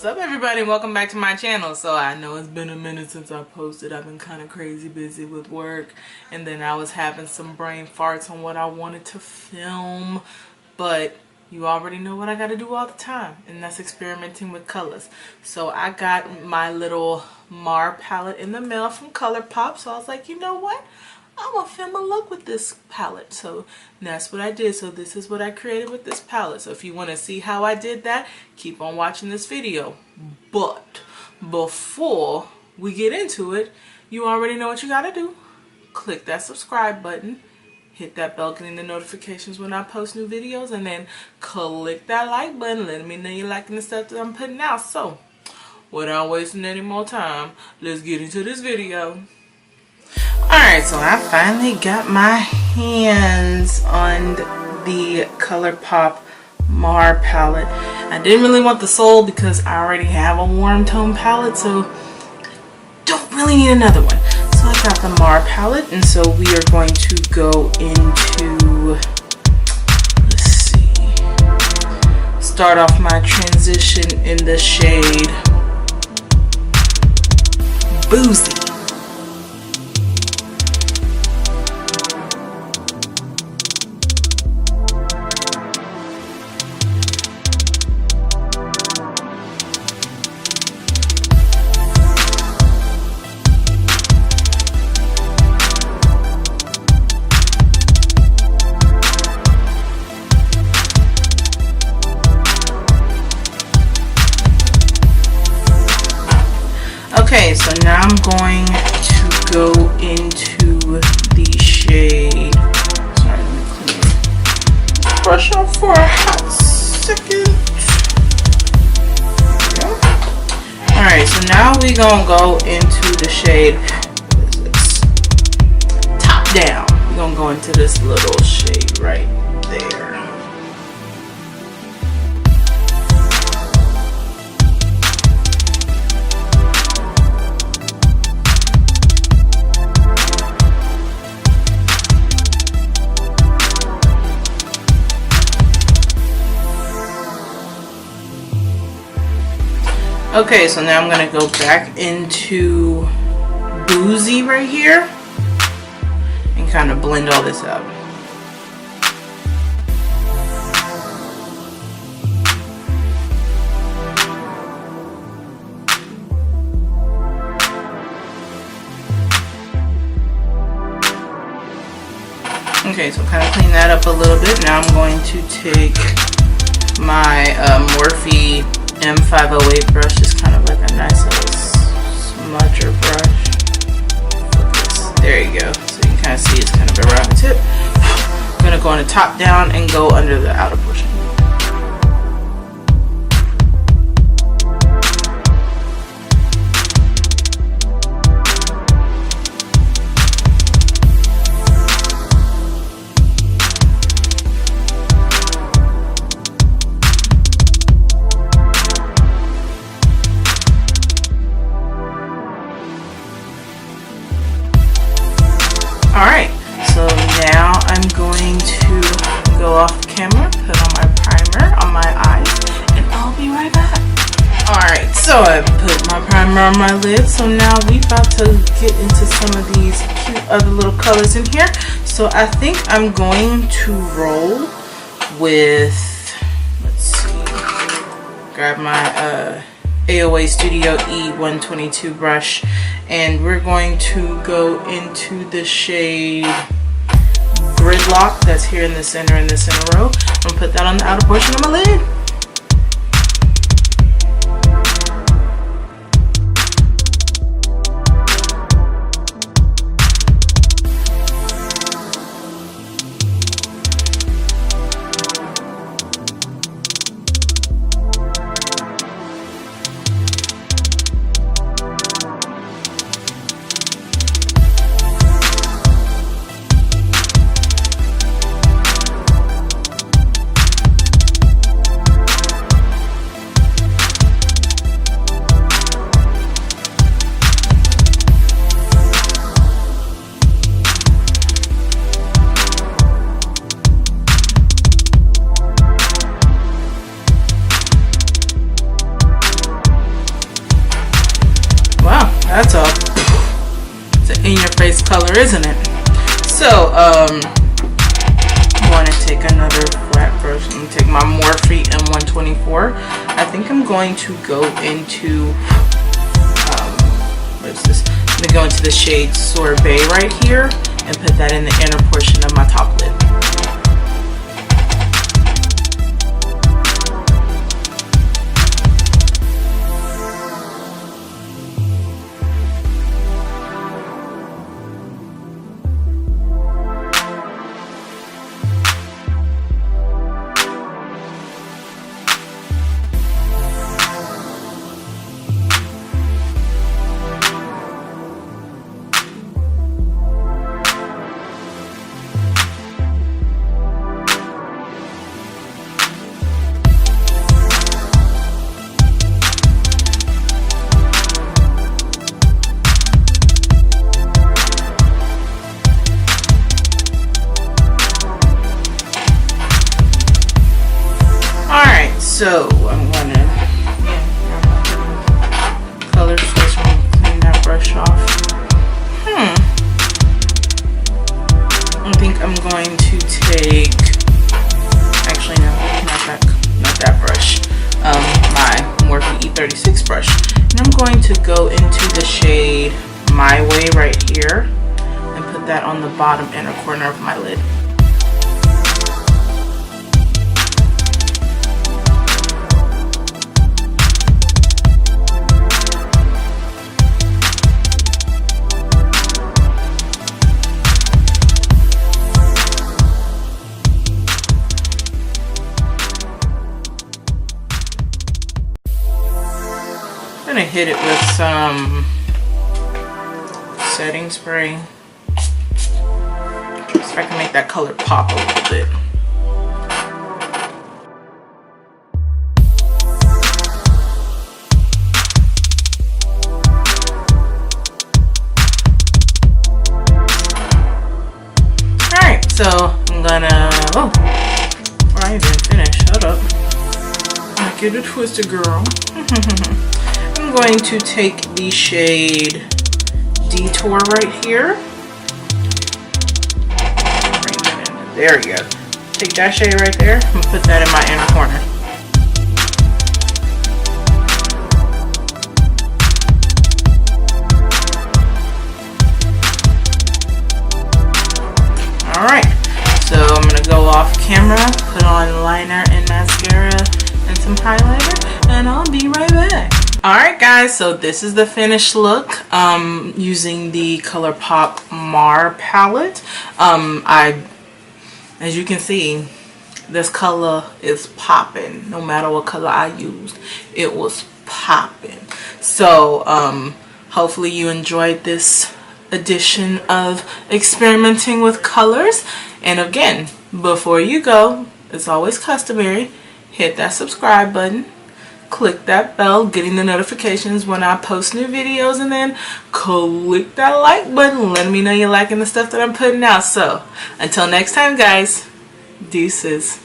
up everybody, welcome back to my channel. So I know it's been a minute since I posted. I've been kind of crazy busy with work, and then I was having some brain farts on what I wanted to film, but you already know what I got to do all the time, and that's experimenting with colors. So I got my little Mar palette in the mail from Colourpop, so I was like, you know what, I'm gonna film a look with this palette. So that's what I did. So this is what I created with this palette. So if you want to see how I did that, keep on watching this video. But before we get into it, you already know what you gotta do. Click that subscribe button, hit that bell getting the notifications when I post new videos, and then click that like button letting me know you're liking the stuff that I'm putting out. So without wasting any more time, let's get into this video. Alright, so I finally got my hands on the Colourpop Mar palette. I didn't really want the Soul because I already have a warm tone palette, so don't really need another one. So I got the Mar palette, and so we are going to go into, let's see, start off my transition in the shade Boozy. Okay, so now I'm going to go into the shade. Sorry, let me clean the brush off for a hot second. Alright, so now we're going to go into the shade, what is this? Top Down. We're going to go into this little shade right there. Okay, so now I'm going to go back into Boozy right here and kind of blend all this up. Okay, so kind of clean that up a little bit. Now I'm going to take my Morphe M508 brush, just kind of like a nice little smudger brush. Focus. There you go. So you can kind of see it's kind of around the tip. I'm going to go on the top down and go under the outer portion. Alright, so now I'm going to go off camera, put on my primer on my eyes, and I'll be right back. Alright, so I put my primer on my lid, so now we're about to get into some of these cute other little colors in here. So I think I'm going to roll with, let's see, grab my AOA Studio E122 brush, and we're going to go into the shade Gridlock that's here in the center row. I'm going to put that on the outer portion of my lid. color, isn't it? So, I'm going to take another flat brush. I'm going to take my Morphe M124. I think I'm going to go into, what is this? I'm going to go into the shade Sorbet right here and put that in the inner portion of my top lid. So I'm gonna color switch and clean that brush off. I think I'm going to take, actually no, not that brush. My Morphe E36 brush, and I'm going to go into the shade My Way right here and put that on the bottom inner corner of my lid. I'm gonna hit it with some setting spray so I can make that color pop a little bit. Alright, so I'm gonna, oh, I didn't finish, hold up. Don't get it twisted, girl. I'm going to take the shade Detour right here. Bring that in. There we go. Take that shade right there and put that in my inner corner. Alright, so I'm going to go off camera, put on liner and mascara and some highlighter, and I'll be right back. Alright guys, so this is the finished look using the Colourpop Mar palette. As you can see, this color is popping. No matter what color I used, it was popping. So hopefully you enjoyed this edition of experimenting with colors. And again, before you go, it's always customary, hit that subscribe button, click that bell, getting the notifications when I post new videos, and then click that like button, letting me know you're liking the stuff that I'm putting out. So until next time guys, deuces.